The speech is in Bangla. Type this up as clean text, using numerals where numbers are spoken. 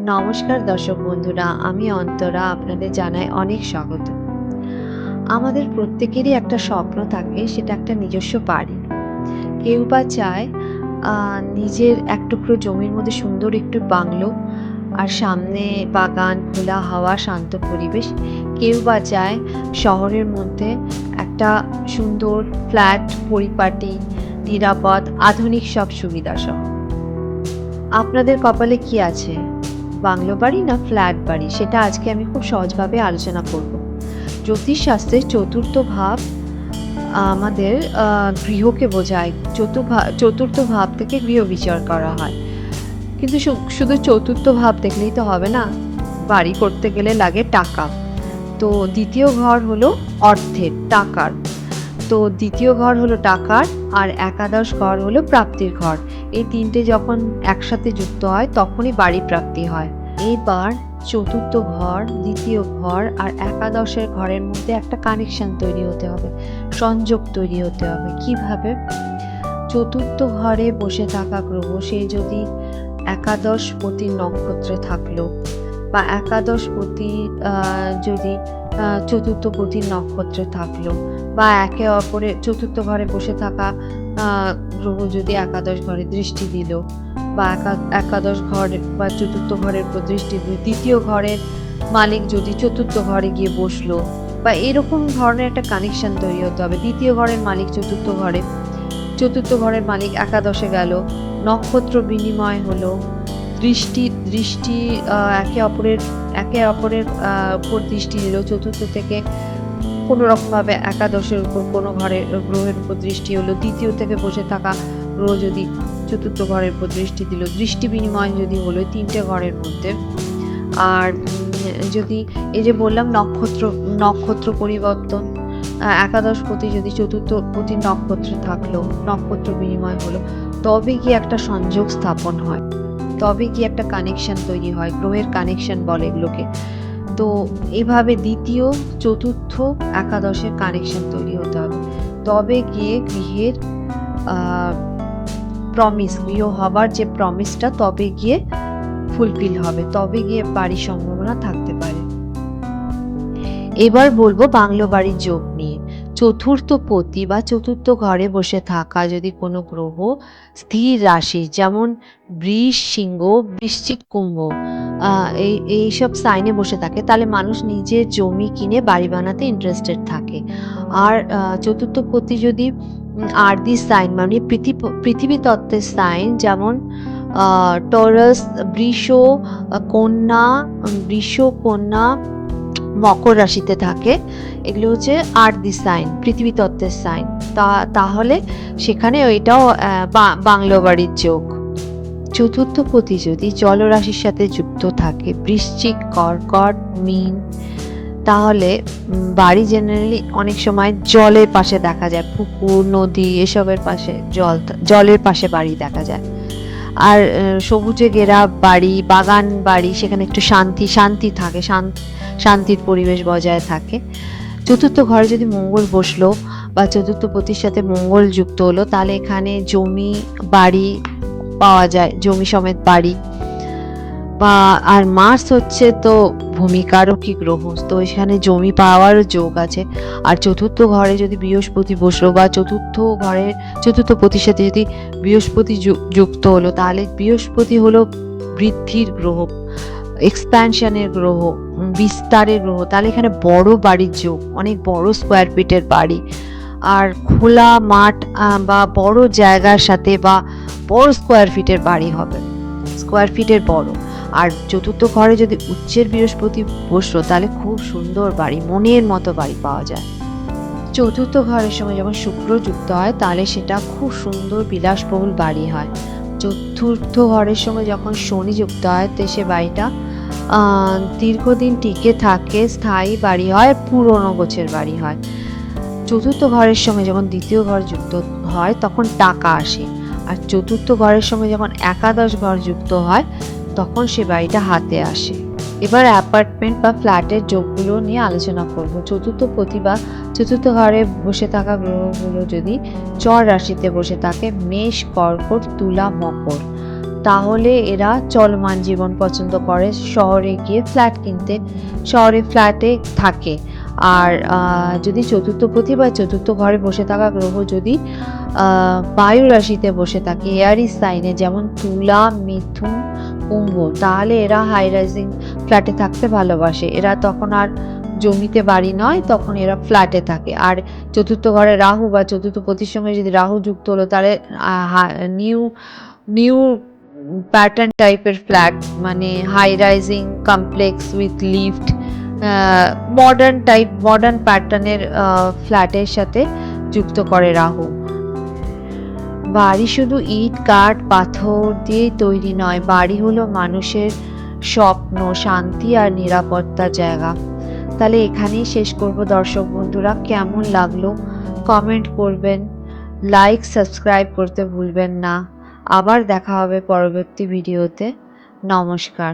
নমস্কার দর্শক বন্ধুরা, আমি অন্তরা আপনাদের জানাই অনেক স্বাগত। আমাদের প্রত্যেকেরই একটা স্বপ্ন থাকে, সেটা একটা নিজস্ব বাড়ি। কেউ বা চায় নিজের এক টুকরো জমির মধ্যে সুন্দর একটু বাংলো আর সামনে বাগান, খোলা হাওয়া, শান্ত পরিবেশ। কেউ বা চায় শহরের মধ্যে একটা সুন্দর ফ্ল্যাট, পরিপাটি, নিরাপদ, আধুনিক সব সুবিধা সহ। আপনাদের কপালে কি আছে? বাংলো বাড়ি না ফ্ল্যাট বাড়ি? সেটা আজকে আমি খুব সহজভাবে আলোচনা করব। জ্যোতিষশাস্ত্রের চতুর্থ ভাব আমাদের গৃহকে বোঝায়। চতুর্থ ভাব থেকে গৃহ বিচার করা হয়। কিন্তু শুধু চতুর্থ ভাব দেখলেই তো হবে না। বাড়ি করতে গেলে লাগে টাকা। তো দ্বিতীয় ঘর হলো অর্থের, টাকার। তো দ্বিতীয় ঘর হলো টাকার, আর একাদশ ঘর হলো প্রাপ্তির ঘর। এই তিনটে যখন একসাথে যুক্ত হয় তখনই বাড়ি প্রাপ্তি হয়। এবার চতুর্থ ঘর, দ্বিতীয় ঘর আর একাদশের ঘরের মধ্যে একটা কানেকশন তৈরি হতে হবে, সংযোগ তৈরি হতে হবে। কিভাবে? চতুর্থ ঘরে বসে থাকা গ্রহ সে যদি একাদশ পতি নক্ষত্রে থাকলো, বা একাদশ পতি যদি চতুর্থ পতির নক্ষত্রে থাকলো, বা একে অপরের চতুর্থ ঘরে বসে থাকা গ্রহ যদি একাদশ ঘরে দৃষ্টি দিল, বা একাদশ ঘর বা চতুর্থ ঘরের উপর দৃষ্টি দিল, দ্বিতীয় ঘরের মালিক যদি চতুর্থ ঘরে গিয়ে বসলো, বা এরকম ধরনের একটা কানেকশন তৈরি হতে হবে। দ্বিতীয় ঘরের মালিক চতুর্থ ঘরে, চতুর্থ ঘরের মালিক একাদশে গেল, নক্ষত্র বিনিময় হলো, দৃষ্টি দৃষ্টি একে অপরের উপর দৃষ্টি দিল। চতুর্থ থেকে কোনো রকমভাবে একাদশের উপর কোনো গ্রহের উপর দৃষ্টি হলো, দ্বিতীয় থেকে বসে থাকা গ্রহ যদি চতুর্থ ঘরের উপর দৃষ্টি দিল, দৃষ্টি বিনিময় যদি হলো তিনটে ঘরের মধ্যে। আর যদি এই যে বললাম নক্ষত্র পরিবর্তন, একাদশ পতি যদি চতুর্থ পতির নক্ষত্রে থাকলো, নক্ষত্র বিনিময় হলো, তবে কি একটা সংযোগ স্থাপন হয়, তবে কি একটা কানেকশন তৈরি হয়, গ্রহের কানেকশন বলে এগুলোকে। তো এভাবে দ্বিতীয়, চতুর্থ, একাদশের কানেকশন তৈরি হতে হবে, তবে গিয়ে গৃহের গৃহ হবার যে প্রমিসটা তবে গিয়ে ফুলফিল হবে, তবে গিয়ে বাড়ির সম্ভাবনা থাকতে পারে। এবার বলবো বাংলো বাড়ির যোগ নিয়ে। চতুর্থ পতি বা চতুর্থ ঘরে বসে থাকা যদি কোনো গ্রহ স্থির রাশি, যেমন বৃষ, সিংহ, বৃশ্চিক, কুম্ভ, এইসব সাইনে বসে থাকে, তাহলে মানুষ নিজের জমি কিনে বাড়ি বানাতে ইন্টারেস্টেড থাকে। আর চতুর্থ পতি যদি আরদি সাইন, মানে পৃথিবী তত্ত্বের সাইন, যেমন টরাস, বৃষ, কন্যা, মকর রাশিতে থাকে, এগুলো হচ্ছে আরদি সাইন, পৃথিবী তত্ত্বের সাইন। তাহলে সেখানে ওইটাও বাংলো বাড়ির যোগ। চতুর্থ পতি যদি জলরাশির সাথে যুক্ত থাকে, বৃশ্চিক, কর্কট, মীন, তাহলে বাড়ি জেনারেলি অনেক সময় জলের পাশে দেখা যায়, পুকুর, নদী এসবের পাশে, জলের পাশে বাড়ি দেখা যায়। আর সবুজে ঘেরা বাড়ি, বাগান বাড়ি, সেখানে একটু শান্তি থাকে, শান্তির পরিবেশ বজায় থাকে। চতুর্থ ঘরে যদি মঙ্গল বসলো বা চতুর্থ পতির সাথে মঙ্গল যুক্ত হলো, তাহলে এখানে জমি, বাড়ি পাওয়া যায়, জমি সমেত বাড়ি। বা আর মার্স হচ্ছে তো ভূমিকারকী গ্রহ, তো এখানে জমি পাওয়ারও যোগ আছে। আর চতুর্থ ঘরে যদি বৃহস্পতি বসলো, বা চতুর্থ পতির সাথে যদি বৃহস্পতি যুক্ত হলো, তাহলে বৃহস্পতি হলো বৃদ্ধির গ্রহ, এক্সপ্যানশনের গ্রহ, বিস্তারের গ্রহ। তাহলে এখানে বড় বাড়ির যোগ, অনেক বড় স্কোয়ার ফিটের বাড়ি, আর খোলা মাঠ বা বড় জায়গার সাথে, বা বড় স্কোয়ার ফিটের বাড়ি হবে, স্কোয়ার ফিটের বড়। আর চতুর্থ ঘরে যদি উচ্চের বৃহস্পতি বসলো, তাহলে খুব সুন্দর বাড়ি, মনের মতো বাড়ি পাওয়া যায়। চতুর্থ ঘরের সঙ্গে যখন শুক্র যুক্ত হয়, তাহলে সেটা খুব সুন্দর বিলাসবহুল বাড়ি হয়। চতুর্থ ঘরের সঙ্গে যখন শনি যুক্ত হয়, তো সে বাড়িটা দীর্ঘদিন টিকে থাকে, স্থায়ী বাড়ি হয়, পুরনো গোছের বাড়ি হয়। চতুর্থ ঘরের সঙ্গে যখন দ্বিতীয় ঘর যুক্ত হয়, তখন টাকা আসে। আর চতুর্থ ঘরের সঙ্গে যখন একাদশ ঘর যুক্ত হয়, তখন সে বাড়িটা হাতে আসে। এবার অ্যাপার্টমেন্ট বা ফ্ল্যাটের যোগগুলো নিয়ে আলোচনা করব। চতুর্থ পতি বা চতুর্থ ঘরে বসে থাকা গ্রহগুলো যদি চর রাশিতে বসে থাকে, মেষ, কর্কট, তুলা, মকর, তাহলে এরা চলমান জীবন পছন্দ করে, শহরে গিয়ে ফ্ল্যাট কিনতে, শহরে ফ্ল্যাটে থাকে। আর যদি চতুর্থপতি বা চতুর্থ ঘরে বসে থাকা গ্রহ যদি বায়ু রাশিতে বসে থাকে, এয়ারি সাইনে, যেমন তুলা, মিথুন, কুম্ভ, তাহলে এরা হাই রাইজিং ফ্ল্যাটে থাকতে ভালোবাসে। এরা তখন আর জমিতে বাড়ি নয়, তখন এরা ফ্ল্যাটে থাকে। আর চতুর্থ ঘরে রাহু বা চতুর্থপতির সঙ্গে যদি রাহু যুক্ত হলো, তাহলে নিউ নিউ প্যাটার্ন টাইপের ফ্ল্যাট, মানে high rising complex with lift, modern প্যাটার্নের ফ্ল্যাটের সাথে যুক্ত করে রাহু। বাড়ি শুধু ইট, কাঠ, পাথর দিয়ে তৈরি নয়, বাড়ি হলো মানুষের স্বপ্ন, শান্তি আর নিরাপত্তার জায়গা। তাহলে এখানেই শেষ করব দর্শক বন্ধুরা। কেমন লাগলো কমেন্ট করবেন, লাইক সাবস্ক্রাইব করতে ভুলবেন না। আবার দেখা হবে পরবর্তী ভিডিওতে। নমস্কার।